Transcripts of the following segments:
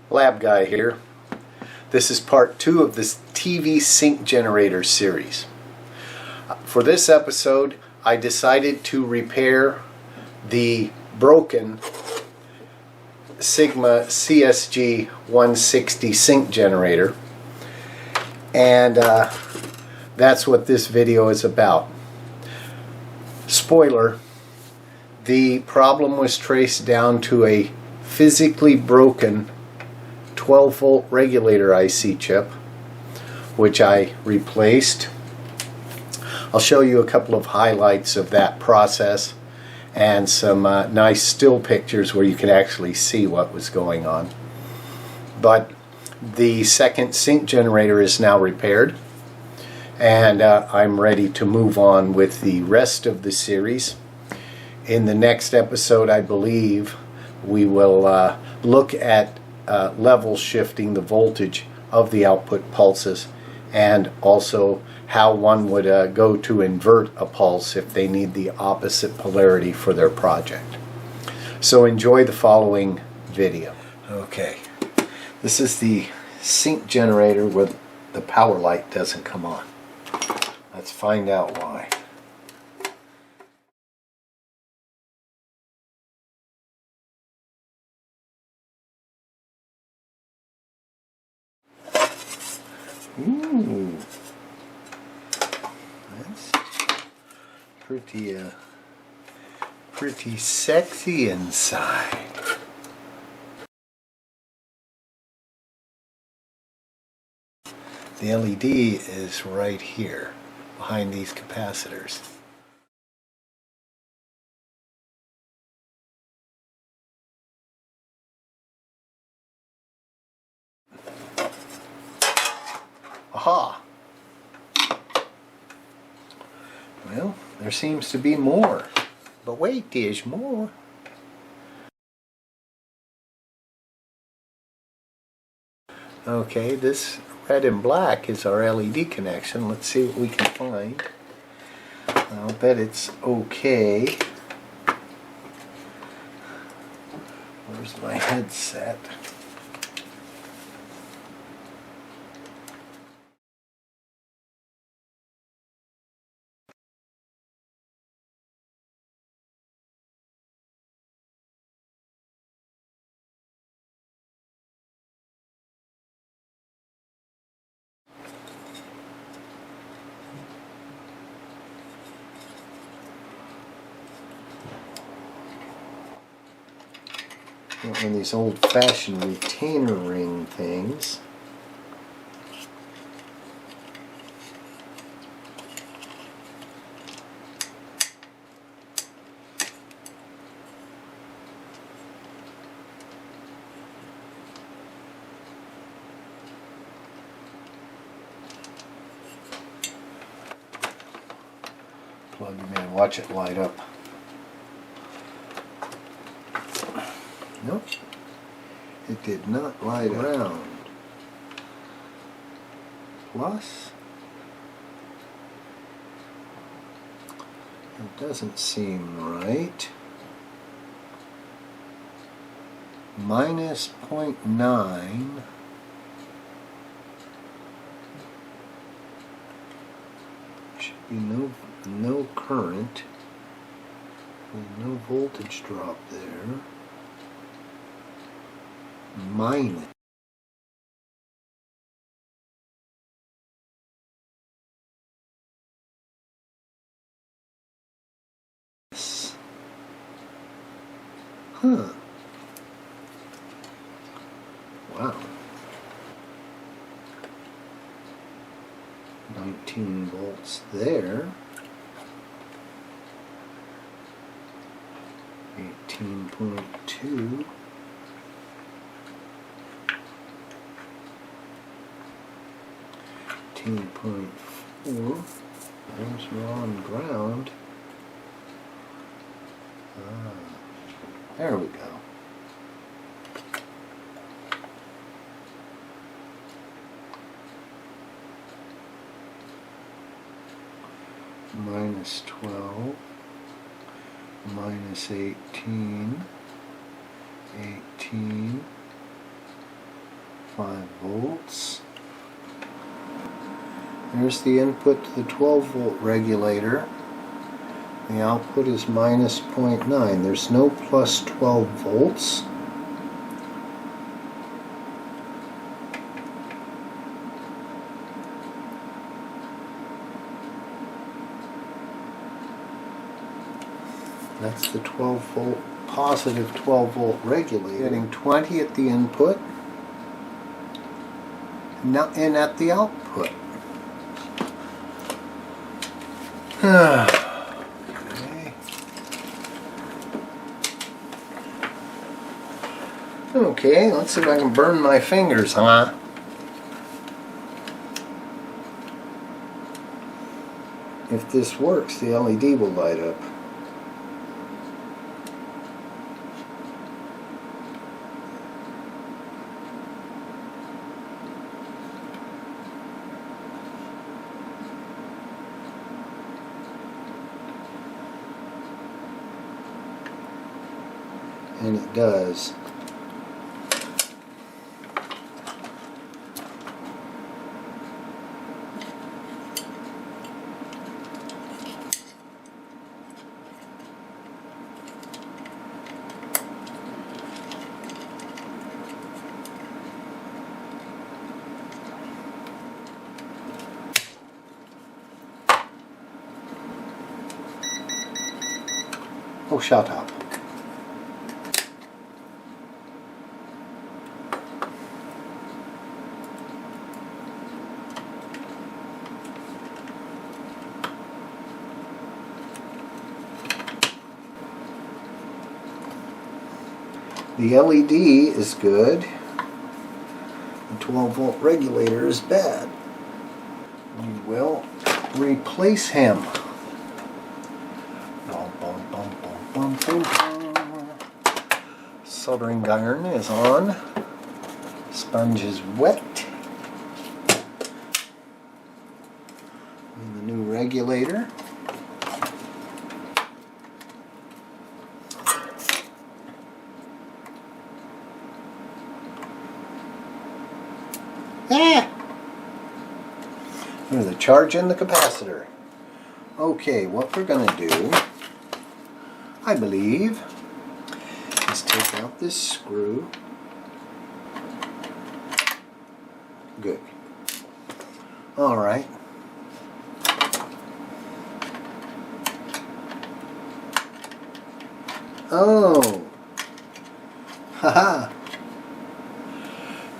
Labguy here. This is part 2 of this TV sync generator series. For this episode, I decided to repair the broken Sigma CSG-160 sync generator, and that's what this video is about. Spoiler, the problem was traced down to a physically broken 12-volt regulator IC chip, which I replaced. I'll show you a couple of highlights of that process and some nice still pictures where you can actually see what was going on. But the second sync generator is now repaired, and I'm ready to move on with the rest of the series. In the next episode, I believe, we will look at level shifting the voltage of the output pulses, and also how one would go to invert a pulse if they need the opposite polarity for their project. So enjoy the following video. Okay, this is the sync generator where the power light doesn't come on. Let's find out why. Ooh, that's pretty sexy inside. The LED is right here behind these capacitors. Aha! Well, there seems to be more. But wait, there's more. Okay, this red and black is our LED connection. Let's see what we can find. I'll bet it's okay. Where's my headset? One of these old-fashioned retainer ring things. Plug them in, watch it light up. Nope, it did not light around. Plus, it doesn't seem right. Minus 0.9. Should be no current. No voltage drop there. Minus. Huh. Wow. 19 volts there. 18.2. 18.4. Those are on ground. There we go. Minus 12. Minus 18. 18. 5 volts. There's the input to the 12 volt regulator. The output is minus 0.9. There's no plus 12 volts. That's the 12 volt, positive 12 volt regulator. Getting 20 at the input and at the output. Okay. Okay, let's see if I can burn my fingers, huh? If this works, the LED will light up. And it does. Oh, shut up. The LED is good. The 12 volt regulator is bad. We will replace him. Bum, bum, bum, bum, bum, bum. Soldering iron is on. Sponge is wet. And the new regulator. There's the charge in the capacitor. Okay, what we're going to do, I believe, is take out this screw. Good. Alright. Oh! Haha!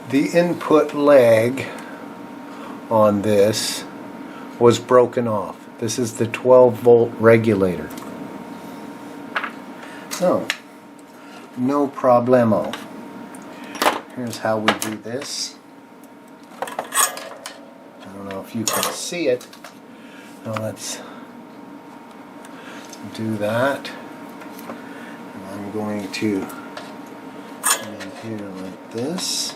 The input leg on this was broken off. This is the 12 volt regulator. So, no problemo. Here's how we do this. I don't know if you can see it. Now let's do that. And I'm going to come in here like this.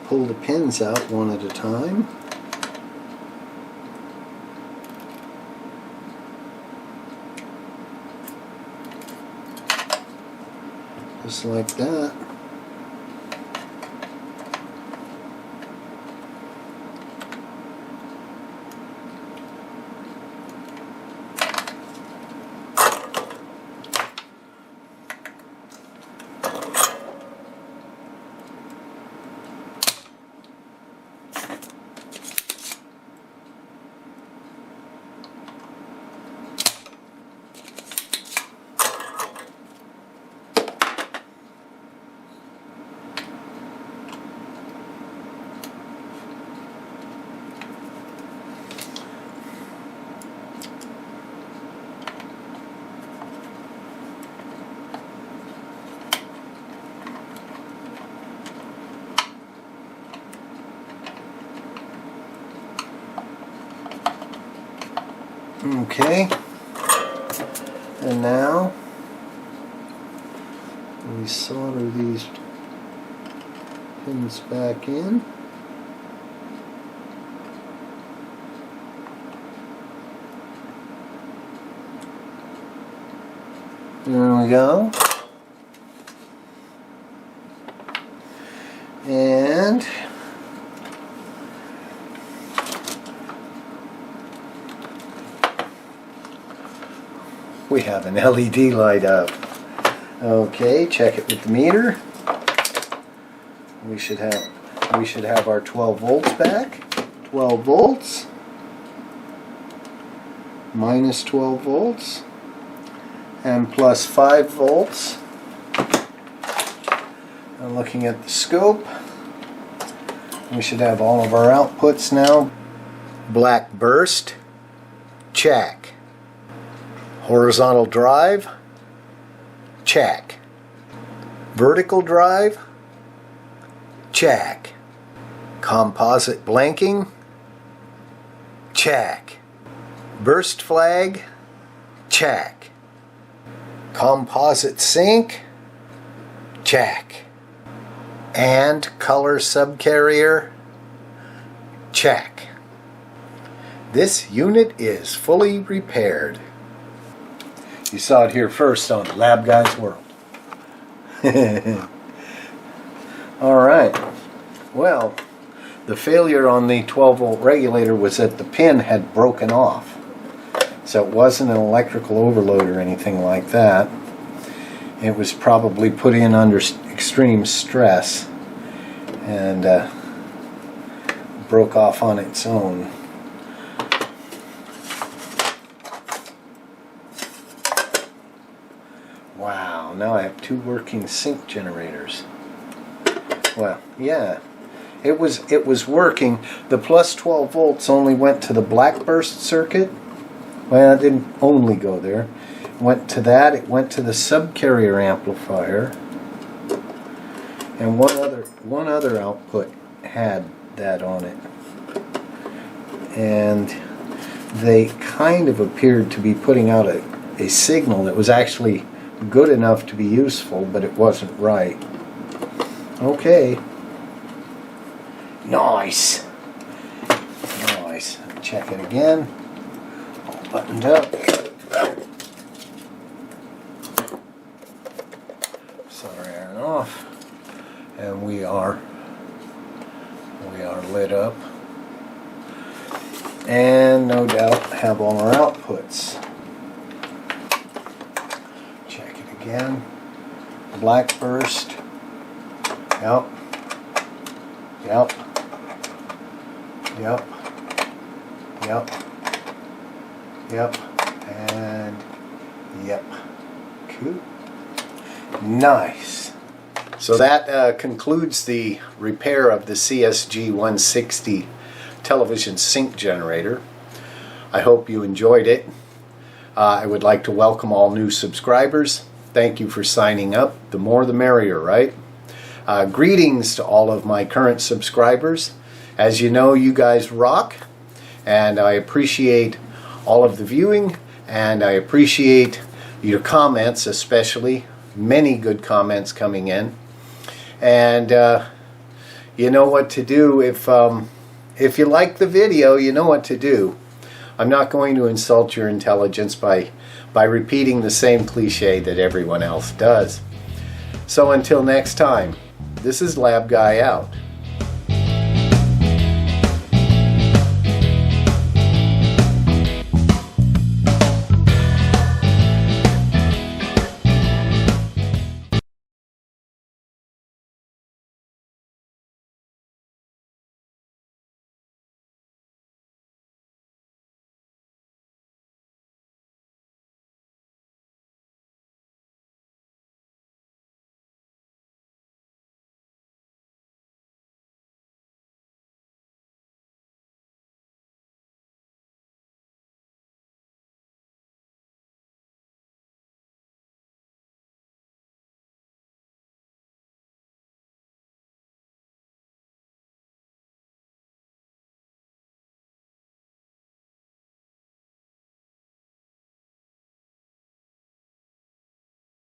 Pull the pins out one at a time. Just like that. Okay, and now we solder these pins back in. There we go. And we have an LED light up. Okay, check it with the meter. We should have our 12 volts back. 12 volts. Minus 12 volts. And plus 5 volts. I'm looking at the scope. We should have all of our outputs now. Black burst. Check. Horizontal drive. Check. Vertical drive. Check. Composite blanking. Check. Burst flag. Check. Composite sync. Check. And color subcarrier. Check. This unit is fully repaired. You saw it here first on Labguy's World. Alright. Well, the failure on the 12 volt regulator was that the pin had broken off. So it wasn't an electrical overload or anything like that. It was probably put in under extreme stress and broke off on its own. Wow, now I have 2 working sync generators. Well, yeah, it was working. The plus 12 volts only went to the black burst circuit. Well, it didn't only go there. It went to that. It went to the subcarrier amplifier, and one other output had that on it. And they kind of appeared to be putting out a signal that was actually good enough to be useful, but it wasn't right. Okay. Nice. Nice. Check it again. All buttoned up. Solder iron off. And we are lit up. And no doubt have all our outputs. Check it again. Black burst. Yep. Yep. Yep. Yep. Yep. And yep. Cool. Nice. So that concludes the repair of the CSG-160 television sync generator. I hope you enjoyed it. I would like to welcome all new subscribers. Thank you for signing up. The more the merrier, right? Greetings to all of my current subscribers. As you know, you guys rock, and I appreciate all of the viewing, and I appreciate your comments, especially many good comments coming in. And you know what to do. If you like the video, you know what to do. I'm not going to insult your intelligence by repeating the same cliche that everyone else does. So until next time, this is Labguy out.